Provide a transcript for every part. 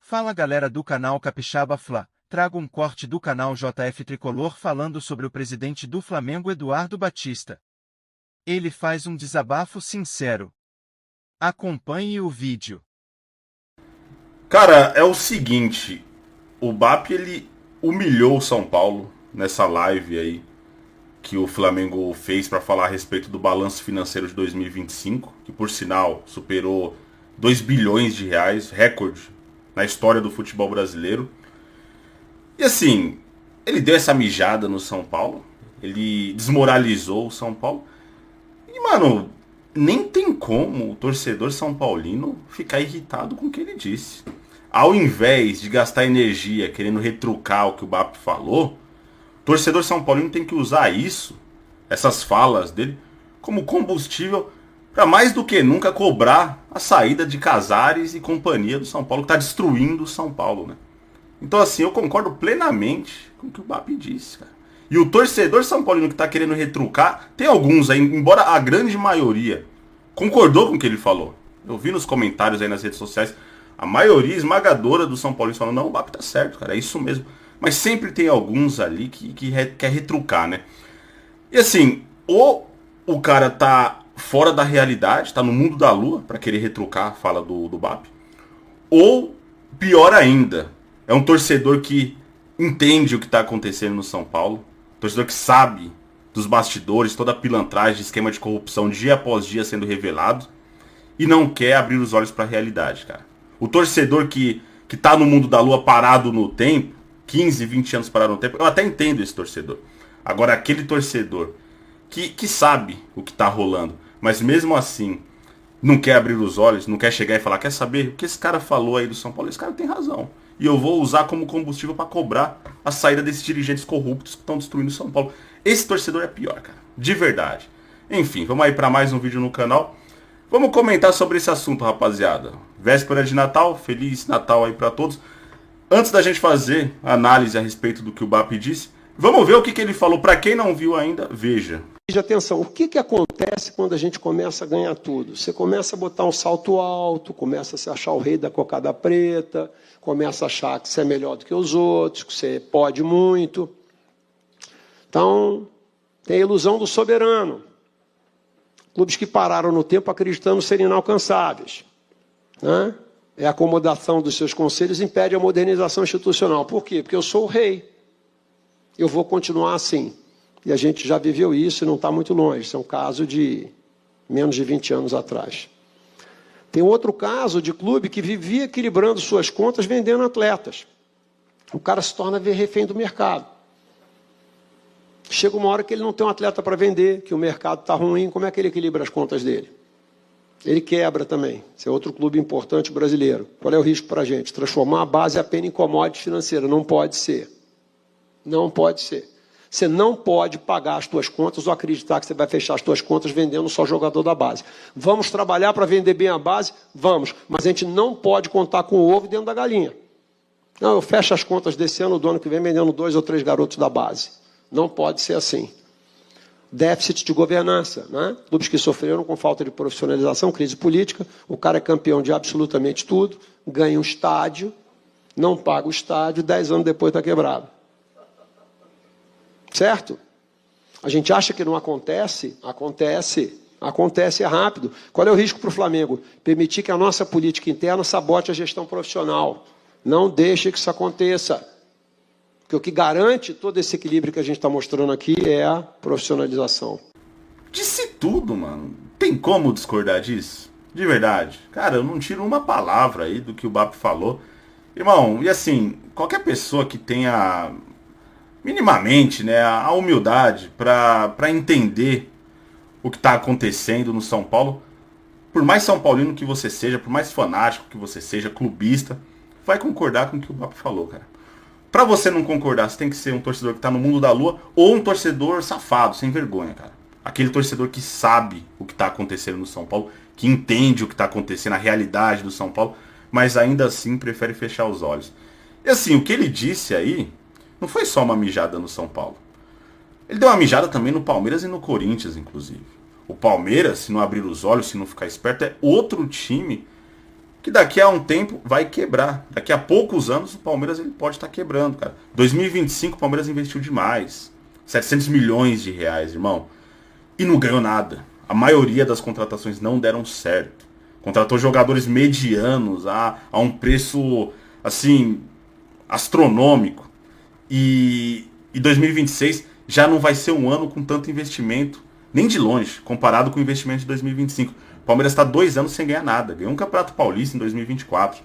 Fala galera do canal Capixaba Fla, trago um corte do canal JF Tricolor falando sobre o presidente do Flamengo Eduardo Batista. Ele faz um desabafo sincero. Acompanhe o vídeo. Cara, é o seguinte, o BAP ele humilhou o São Paulo nessa live aí que o Flamengo fez para falar a respeito do balanço financeiro de 2025, que por sinal superou 2 bilhões de reais, recorde na história do futebol brasileiro. E assim, ele deu essa mijada no São Paulo, ele desmoralizou o São Paulo. E mano, nem tem como o torcedor são paulino ficar irritado com o que ele disse. Ao invés de gastar energia querendo retrucar o que o BAP falou, o torcedor são paulino tem que usar isso, essas falas dele, como combustível para mais do que nunca cobrar a saída de Casares e companhia do São Paulo, que está destruindo o São Paulo, né? Então assim, eu concordo plenamente com o que o BAP disse, cara. E o torcedor são paulino que está querendo retrucar, tem alguns aí, embora a grande maioria concordou com o que ele falou. Eu vi nos comentários aí nas redes sociais, a maioria esmagadora dos São Paulinos falando, não, o BAP tá certo, cara, é isso mesmo. Mas sempre tem alguns ali que quer retrucar, né? E assim, ou o cara tá fora da realidade, tá no mundo da lua, pra querer retrucar a fala do BAP, ou, pior ainda, é um torcedor que entende o que tá acontecendo no São Paulo, torcedor que sabe dos bastidores, toda a pilantragem, esquema de corrupção dia após dia sendo revelado, e não quer abrir os olhos para a realidade, cara. O torcedor que tá no mundo da lua parado no tempo, 15, 20 anos parado no tempo, eu até entendo esse torcedor. Agora, aquele torcedor que sabe o que tá rolando, mas mesmo assim não quer abrir os olhos, não quer chegar e falar, quer saber o que esse cara falou aí do São Paulo? Esse cara tem razão. E eu vou usar como combustível para cobrar a saída desses dirigentes corruptos que estão destruindo o São Paulo. Esse torcedor é pior, cara. De verdade. Enfim, vamos aí para mais um vídeo no canal. Vamos comentar sobre esse assunto, rapaziada. Véspera de Natal, Feliz Natal aí para todos. Antes da gente fazer a análise a respeito do que o BAP disse, vamos ver o que ele falou. Para quem não viu ainda, veja. Preste atenção, o que acontece quando a gente começa a ganhar tudo? Você começa a botar um salto alto, começa a se achar o rei da cocada preta, começa a achar que você é melhor do que os outros, que você pode muito. Então, tem a ilusão do soberano. Clubes que pararam no tempo acreditando serem inalcançáveis, né? É a acomodação dos seus conselhos impede a modernização institucional. Por quê? Porque eu sou o rei. Eu vou continuar assim. E a gente já viveu isso e não está muito longe. Isso é um caso de menos de 20 anos atrás. Tem outro caso de clube que vivia equilibrando suas contas vendendo atletas. O cara se torna refém do mercado. Chega uma hora que ele não tem um atleta para vender, que o mercado está ruim, como é que ele equilibra as contas dele? Ele quebra também. Esse é outro clube importante brasileiro. Qual é o risco para a gente? Transformar a base apenas em commodity financeira. Não pode ser. Não pode ser. Você não pode pagar as suas contas ou acreditar que você vai fechar as suas contas vendendo só jogador da base. Vamos trabalhar para vender bem a base? Vamos. Mas a gente não pode contar com o ovo dentro da galinha. Não, eu fecho as contas desse ano, do ano que vem, vendendo 2 ou 3 garotos da base. Não pode ser assim. Déficit de governança, né? Clubes que sofreram com falta de profissionalização, crise política, o cara é campeão de absolutamente tudo, ganha um estádio, não paga o estádio, 10 anos depois está quebrado. Certo? A gente acha que não acontece? Acontece. Acontece, é rápido. Qual é o risco para o Flamengo? Permitir que a nossa política interna sabote a gestão profissional. Não deixe que isso aconteça. Porque o que garante todo esse equilíbrio que a gente está mostrando aqui é a profissionalização. Disse tudo, mano. Tem como discordar disso? De verdade. Cara, eu não tiro uma palavra aí do que o BAP falou. Irmão, e assim, qualquer pessoa que tenha minimamente, né, a humildade para entender o que está acontecendo no São Paulo, por mais São Paulino que você seja, por mais fanático que você seja, clubista, vai concordar com o que o BAP falou, cara. Pra você não concordar, você tem que ser um torcedor que tá no mundo da lua ou um torcedor safado, sem vergonha, cara. Aquele torcedor que sabe o que tá acontecendo no São Paulo, que entende o que tá acontecendo, a realidade do São Paulo, mas ainda assim prefere fechar os olhos. E assim, o que ele disse aí não foi só uma mijada no São Paulo. Ele deu uma mijada também no Palmeiras e no Corinthians, inclusive. O Palmeiras, se não abrir os olhos, se não ficar esperto, é outro time que daqui a um tempo vai quebrar. Daqui a poucos anos o Palmeiras ele pode estar quebrando, cara. 2025 o Palmeiras investiu demais. 700 milhões de reais, irmão. E não ganhou nada. A maioria das contratações não deram certo. Contratou jogadores medianos a um preço, assim, astronômico. E 2026 já não vai ser um ano com tanto investimento, nem de longe, comparado com o investimento de 2025. O Palmeiras está 2 anos sem ganhar nada. Ganhou um Campeonato Paulista em 2024.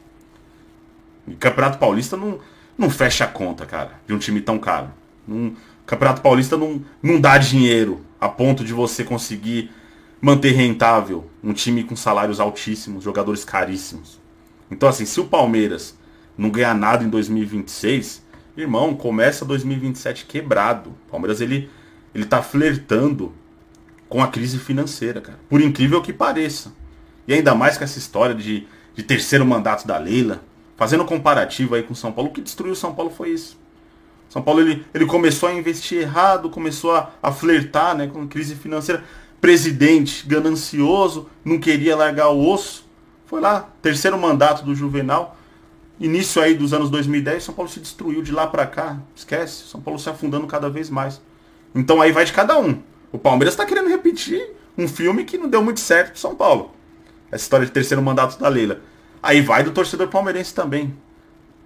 E Campeonato Paulista não fecha a conta, cara, de um time tão caro. Campeonato Paulista não dá dinheiro a ponto de você conseguir manter rentável um time com salários altíssimos, jogadores caríssimos. Então, assim, se o Palmeiras não ganhar nada em 2026, irmão, começa 2027 quebrado. O Palmeiras, ele tá flertando com a crise financeira, cara. Por incrível que pareça. E ainda mais com essa história de terceiro mandato da Leila, fazendo comparativo aí com o São Paulo, o que destruiu o São Paulo foi isso. São Paulo, ele começou a investir errado, começou a flertar, né, com crise financeira. Presidente ganancioso, não queria largar o osso. Foi lá, terceiro mandato do Juvenal. Início aí dos anos 2010, São Paulo se destruiu de lá pra cá. Esquece, São Paulo se afundando cada vez mais. Então aí vai de cada um. O Palmeiras tá querendo repetir um filme que não deu muito certo pro São Paulo. Essa história de terceiro mandato da Leila. Aí vai do torcedor palmeirense também.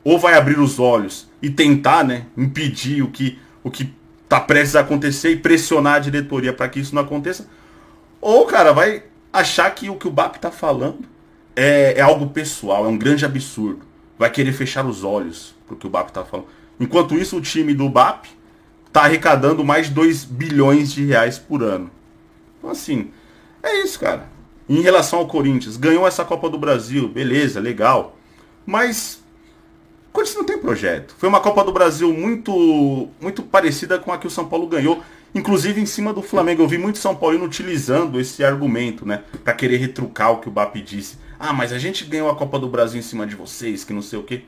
Ou vai abrir os olhos e tentar, né, impedir o que tá prestes a acontecer e pressionar a diretoria para que isso não aconteça. Ou, cara, vai achar que o que o BAP tá falando é algo pessoal, é um grande absurdo. Vai querer fechar os olhos pro que o BAP tá falando. Enquanto isso, o time do BAP tá arrecadando mais de 2 bilhões de reais por ano. Então, assim, é isso, cara. Em relação ao Corinthians, ganhou essa Copa do Brasil, beleza, legal. Mas o Corinthians não tem projeto. Foi uma Copa do Brasil muito parecida com a que o São Paulo ganhou. Inclusive em cima do Flamengo. Eu vi muito São Paulino utilizando esse argumento, né? Pra querer retrucar o que o BAP disse. Ah, mas a gente ganhou a Copa do Brasil em cima de vocês, que não sei o quê.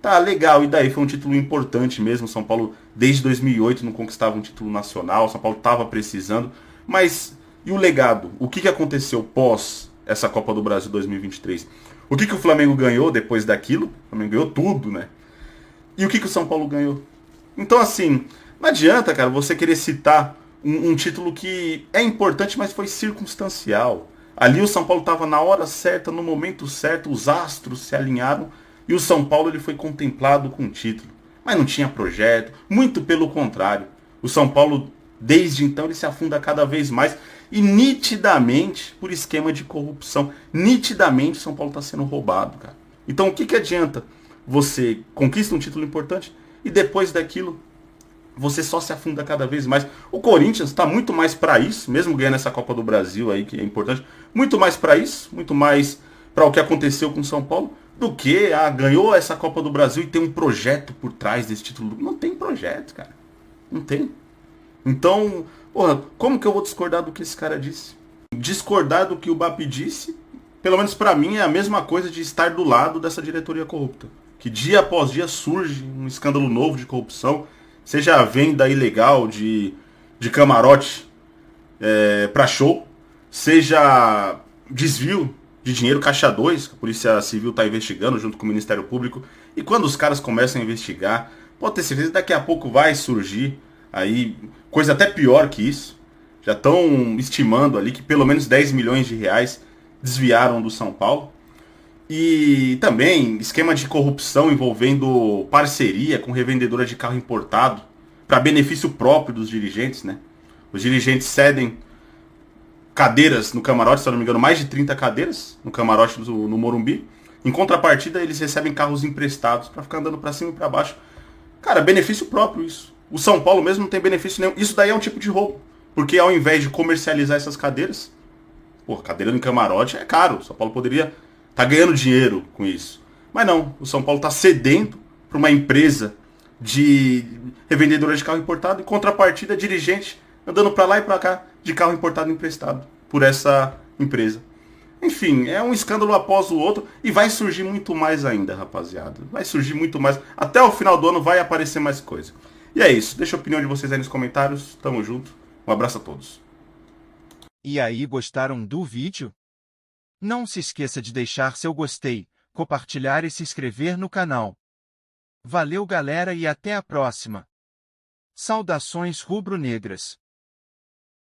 Tá, legal. E daí? Foi um título importante mesmo. São Paulo, desde 2008, não conquistava um título nacional. São Paulo tava precisando. Mas, e o legado? O que aconteceu pós essa Copa do Brasil 2023? O que o Flamengo ganhou depois daquilo? O Flamengo ganhou tudo, né? E o que o São Paulo ganhou? Então, assim, não adianta, cara, você querer citar um título que é importante, mas foi circunstancial. Ali o São Paulo estava na hora certa, no momento certo, os astros se alinharam e o São Paulo ele foi contemplado com o título. Mas não tinha projeto, muito pelo contrário. O São Paulo, desde então, ele se afunda cada vez mais e nitidamente por esquema de corrupção. Nitidamente o São Paulo está sendo roubado, cara. Então o que adianta? Você conquista um título importante e depois daquilo você só se afunda cada vez mais. O Corinthians está muito mais para isso, mesmo ganhando essa Copa do Brasil aí, que é importante, muito mais para isso, muito mais para o que aconteceu com o São Paulo, do que ganhou essa Copa do Brasil e tem um projeto por trás desse título. Não tem projeto, cara. Não tem. Então, porra, como que eu vou discordar do que esse cara disse? Discordar do que o BAP disse, pelo menos para mim, é a mesma coisa de estar do lado dessa diretoria corrupta. Que dia após dia surge um escândalo novo de corrupção, seja a venda ilegal de camarote para show, seja desvio de dinheiro caixa 2, que a Polícia Civil está investigando junto com o Ministério Público. E quando os caras começam a investigar, pode ter certeza que daqui a pouco vai surgir aí coisa até pior que isso. Já estão estimando ali que pelo menos 10 milhões de reais desviaram do São Paulo. E também esquema de corrupção envolvendo parceria com revendedora de carro importado para benefício próprio dos dirigentes, né? Os dirigentes cedem cadeiras no camarote, se eu não me engano, mais de 30 cadeiras no camarote no Morumbi. Em contrapartida, eles recebem carros emprestados para ficar andando para cima e para baixo. Cara, benefício próprio isso. O São Paulo mesmo não tem benefício nenhum. Isso daí é um tipo de roubo. Porque ao invés de comercializar essas cadeiras, cadeira no camarote é caro. O São Paulo poderia tá ganhando dinheiro com isso. Mas não, o São Paulo está cedendo para uma empresa de revendedora de carro importado, em contrapartida, dirigente andando para lá e para cá de carro importado emprestado por essa empresa. Enfim, é um escândalo após o outro e vai surgir muito mais ainda, rapaziada. Vai surgir muito mais. Até o final do ano vai aparecer mais coisa. E é isso. Deixa a opinião de vocês aí nos comentários. Tamo junto. Um abraço a todos. E aí, gostaram do vídeo? Não se esqueça de deixar seu gostei, compartilhar e se inscrever no canal. Valeu galera e até a próxima. Saudações rubro-negras.